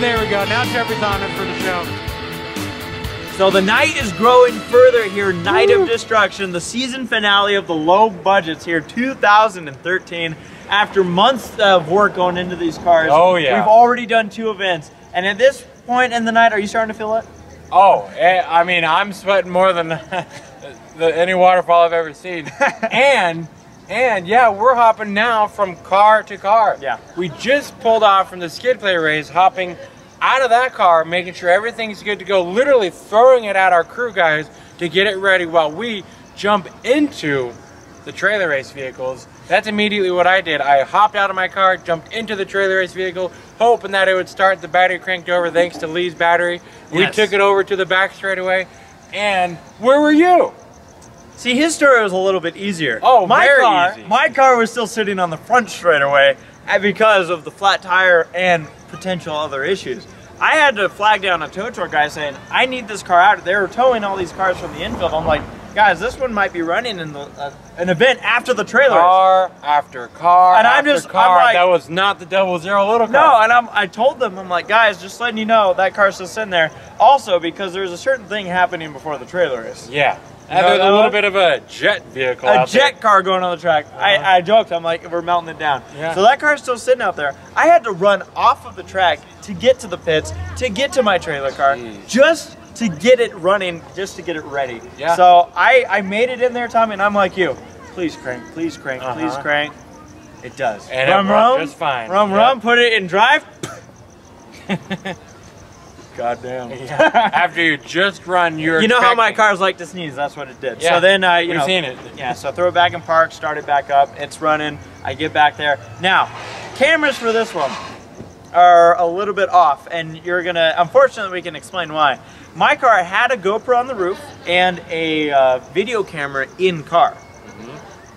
there we go. Now Trevor's on it for the show. So the night is growing further here. Night of Destruction, the season finale of the low budgets here, 2013. After months of work going into these cars, oh yeah, we've already done 2 events. And at this point in the night, are you starting to feel it? Oh, I mean, I'm sweating more than any waterfall I've ever seen. and yeah, we're hopping now from car to car. Yeah. We just pulled off from the skid play race, hopping out of that car, making sure everything's good to go, literally throwing it at our crew guys to get it ready while we jump into the trailer race vehicles. That's immediately what I did. I hopped out of my car, jumped into the trailer race vehicle, hoping that it would start. The battery cranked over thanks to Lee's battery. We took it over to the back straightaway. And where were you? See, his story was a little bit easier. Oh, very easy. My car was still sitting on the front straightaway because of the flat tire and potential other issues. I had to flag down a tow truck guy saying, I need this car out. They were towing all these cars from the infield. I'm like, guys, this one might be running in an event after the trailer. Car after car and after car. I'm like, that was not the 00 little car. No, and I told them, I'm like, guys, just letting you know that car's still sitting there. Also, because there's a certain thing happening before the trailer race. Yeah. And there's a little bit of a jet vehicle A jet car going on the track. I joked, I'm like, we're melting it down. Yeah. So that car's still sitting out there. I had to run off of the track to get to the pits, to get to my trailer car, just to get it running, just to get it ready. Yeah. So I made it in there, Tommy, and I'm like you. Please crank, please crank, please crank. It does. And rum, it rum, just fine. Rum, rum, put it in drive. Goddamn. Yeah. After you just run, you know how my cars like to sneeze, that's what it did. Yeah. So then We've seen it. Yeah, so I throw it back in park, start it back up, it's running, I get back there. Now, cameras for this one are a little bit off, and you're gonna, unfortunately we can explain why. My car had a GoPro on the roof and a video camera in car.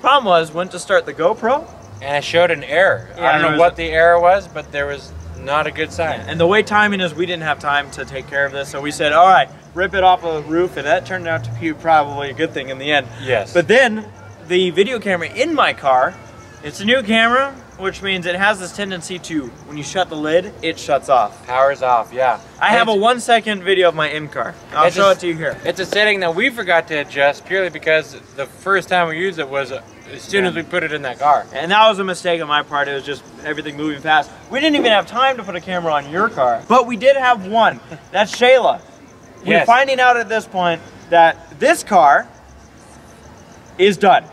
Problem was, went to start the GoPro, and it showed an error. Yeah, I don't know what the error was, but there was not a good sign. And the way timing is, we didn't have time to take care of this, so we said, all right, rip it off the roof, and that turned out to be probably a good thing in the end. Yes. But then, the video camera in my car, it's a new camera, which means it has this tendency to, when you shut the lid, it shuts off. Powers off, yeah. I have a 1-second video of my in-car. I'll show it to you here. It's a setting that we forgot to adjust purely because the first time we used it was as soon as we put it in that car. And that was a mistake on my part. It was just everything moving fast. We didn't even have time to put a camera on your car. But we did have one. That's Shayla. We're finding out at this point that this car is done.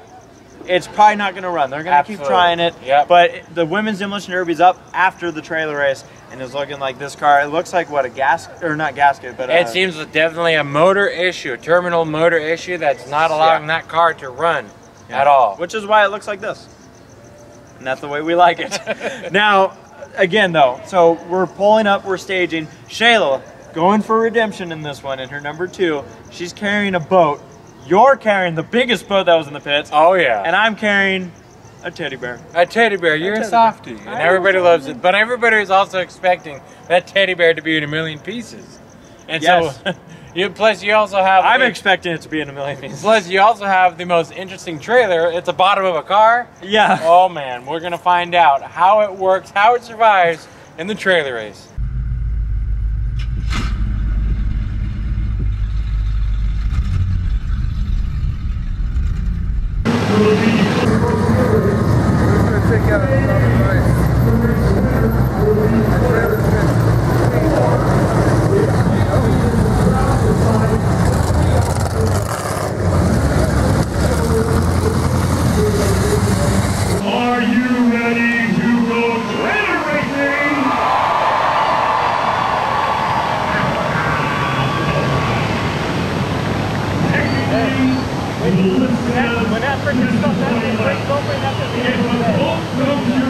It's probably not going to run. They're going to keep trying it. Yep. But the women's Demolition Derbies up after the trailer race, and it's looking like this car. It looks like what, a gasket, or not gasket, but it seems definitely a motor issue, a terminal motor issue that's not allowing that car to run at all. Which is why it looks like this. And that's the way we like it. Now, again though, so we're pulling up, we're staging. Shayla, going for redemption in this one, in her number 2. She's carrying a boat. You're carrying the biggest boat that was in the pits. Oh yeah. And I'm carrying a teddy bear. A teddy bear. You're a softie. And everybody loves it. But everybody is also expecting that teddy bear to be in a million pieces. And so, plus you also have... I'm expecting it to be in a million pieces. Plus you also have the most interesting trailer. It's the bottom of a car. Yeah. Oh man, we're going to find out how it works, how it survives in the trailer race. Are you ready to go trailer racing? When that freaking stuff breaks open, that's the end of the day.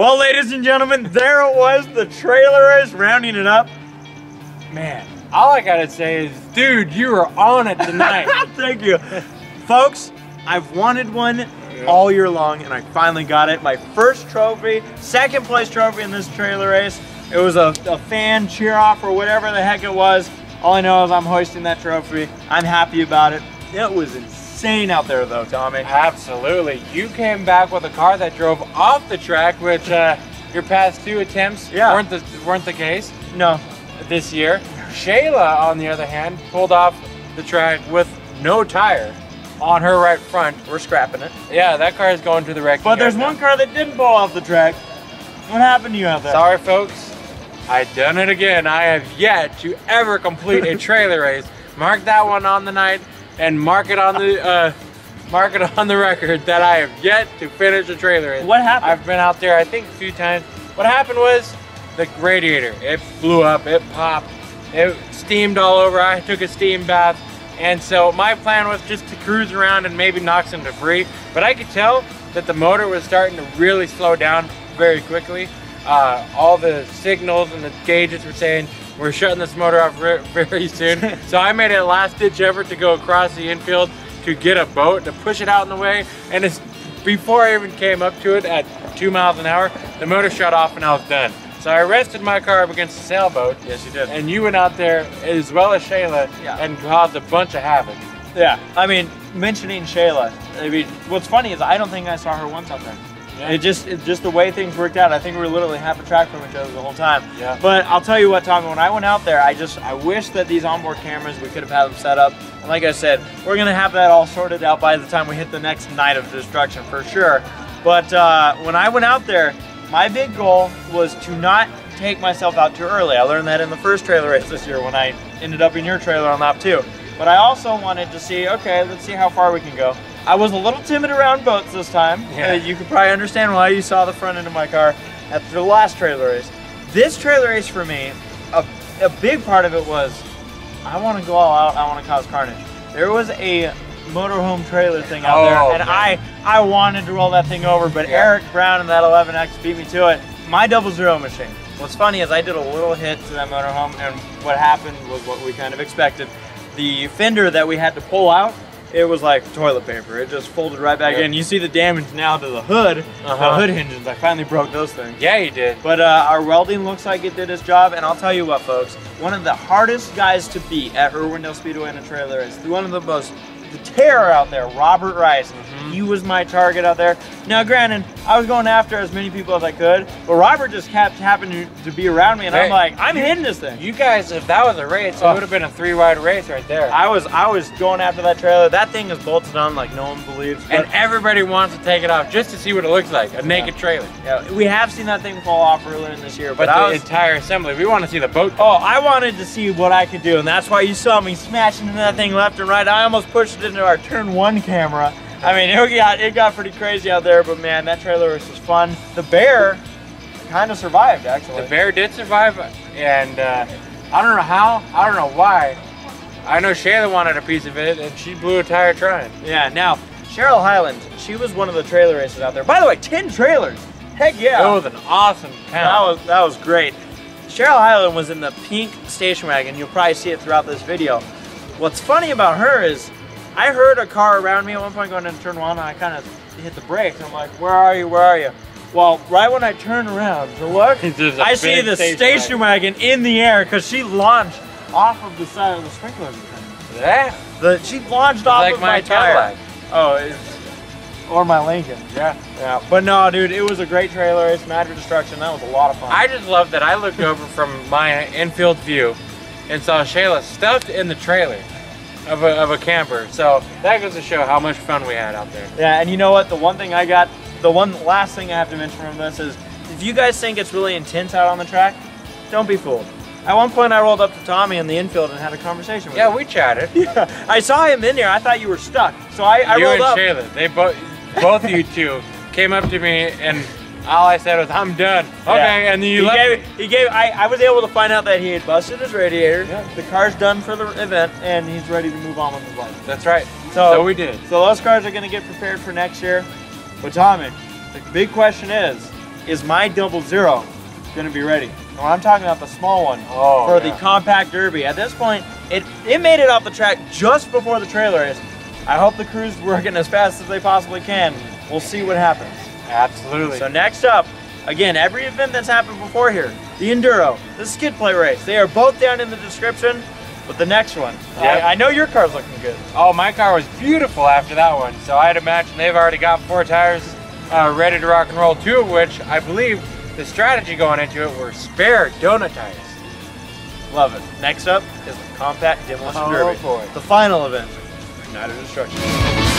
Well, ladies and gentlemen, there it was. The trailer is rounding it up. Man. All I gotta say is, dude, you were on it tonight. Thank you. Folks, I've wanted one all year long, and I finally got it. My first trophy, second place trophy in this trailer race. It was a fan cheer off or whatever the heck it was. All I know is I'm hoisting that trophy. I'm happy about it. It was insane out there though, Tommy. Absolutely. You came back with a car that drove off the track, which your past 2 attempts weren't the case. No. This year. Shayla, on the other hand, pulled off the track with no tire on her right front. We're scrapping it. Yeah, that car is going to the wreck. But there's one car that didn't pull off the track. What happened to you out there? Sorry, folks. I done it again. I have yet to ever complete a trailer race. Mark that one on the night and mark it on the record that I have yet to finish a trailer race. What happened? I've been out there, I think, a few times. What happened was the radiator. It blew up. It popped. It steamed all over. I took a steam bath. And so my plan was just to cruise around and maybe knock some debris. But I could tell that the motor was starting to really slow down very quickly. All the signals and the gauges were saying we're shutting this motor off very soon. So I made a last ditch effort to go across the infield to get a boat to push it out in the way. And it's, before I even came up to it at 2 miles an hour, the motor shut off and I was done. So I rested my car up against the sailboat. Yes, you did. And you went out there, as well as Shayla, and caused a bunch of havoc. Yeah, I mean, mentioning Shayla, I mean, what's funny is I don't think I saw her once out there. Yeah. It just the way things worked out. I think we were literally half a track from each other the whole time. Yeah. But I'll tell you what, Tommy, when I went out there, I wish that these onboard cameras, we could have had them set up. And like I said, we're gonna have that all sorted out by the time we hit the next night of destruction for sure. But when I went out there, my big goal was to not take myself out too early. I learned that in the first trailer race this year when I ended up in your trailer on lap 2. But I also wanted to see, okay, let's see how far we can go. I was a little timid around boats this time. Yeah. You could probably understand why you saw the front end of my car after the last trailer race. This trailer race for me, a big part of it was, I want to go all out, I want to cause carnage. There was a motorhome trailer thing out there, and I wanted to roll that thing over, but Eric Brown and that 11X beat me to it. My 00 machine. What's funny is I did a little hit to that motorhome, and what happened was what we kind of expected. The fender that we had to pull out, it was like toilet paper. It just folded right back in. You see the damage now to the hood, the hood hinges. I finally broke those things. Yeah, you did. But our welding looks like it did its job, and I'll tell you what, folks, one of the hardest guys to beat at Irwindale Speedway in a trailer is one of the most, the terror out there, Robert Rice. He was my target out there. Now, granted, I was going after as many people as I could, but Robert just kept happening to be around me, and I'm like, I'm hitting this thing. You guys, if that was a race, it would have been a 3-wide race right there. I was going after that trailer. That thing is bolted on like no one believes. And everybody wants to take it off just to see what it looks like, a naked trailer. Yeah, we have seen that thing fall off earlier in this year, but the entire assembly, we want to see the boat. Oh, I wanted to see what I could do, and that's why you saw me smashing into that thing left and right. I almost pushed it into our turn 1 camera. I mean, it got pretty crazy out there, but man, that trailer race was fun. The Bear kind of survived, actually. The Bear did survive, and I don't know how, I don't know why. I know Shayla wanted a piece of it, and she blew a tire trying. Yeah, now, Cheryl Highland, she was one of the trailer races out there. By the way, 10 trailers. Heck yeah. That was an awesome count. That was great. Cheryl Highland was in the pink station wagon. You'll probably see it throughout this video. What's funny about her is, I heard a car around me at one point going into turn 1, and I kind of hit the brakes. I'm like, where are you, where are you? Well, right when I turn around to look, I see the station wagon in the air because she launched off of the side of the sprinkler. Yeah? She launched off like of my tire. Oh, or my Lincoln. Yeah. But no, dude, it was a great trailer race, Mad for Destruction. That was a lot of fun. I just love that I looked over from my infield view and saw Shayla stuffed in the trailer of a camper. So that goes to show how much fun we had out there. Yeah, and you know what? The one last thing I have to mention from this is, if you guys think it's really intense out on the track, don't be fooled. At one point I rolled up to Tommy in the infield and had a conversation with him. Yeah, we chatted. Yeah, I saw him in there. I thought you were stuck. So I rolled up. You and Shayla, they both of you two came up to me, and all I said was, I'm done. Okay, yeah. And then I was able to find out that he had busted his radiator. Yeah. The car's done for the event, and he's ready to move on with his life. That's right. So we did. So those cars are going to get prepared for next year. But Tommy, the big question is, is my 00 gonna be ready. And I'm talking about the small one for the compact derby. At this point, it made it off the track just before the trailer race. I hope the crew's working as fast as they possibly can. We'll see what happens. Absolutely. So next up, again, every event that's happened before here, the Enduro, the skid plate race, they are both down in the description. But the next one, I know your car's looking good. Oh, my car was beautiful after that one. So I'd imagine they've already got 4 tires ready to rock and roll, 2 of which I believe the strategy going into it were spare donut tires. Love it. Next up is the compact Demolition Derby. Boy. The final event, United Destruction.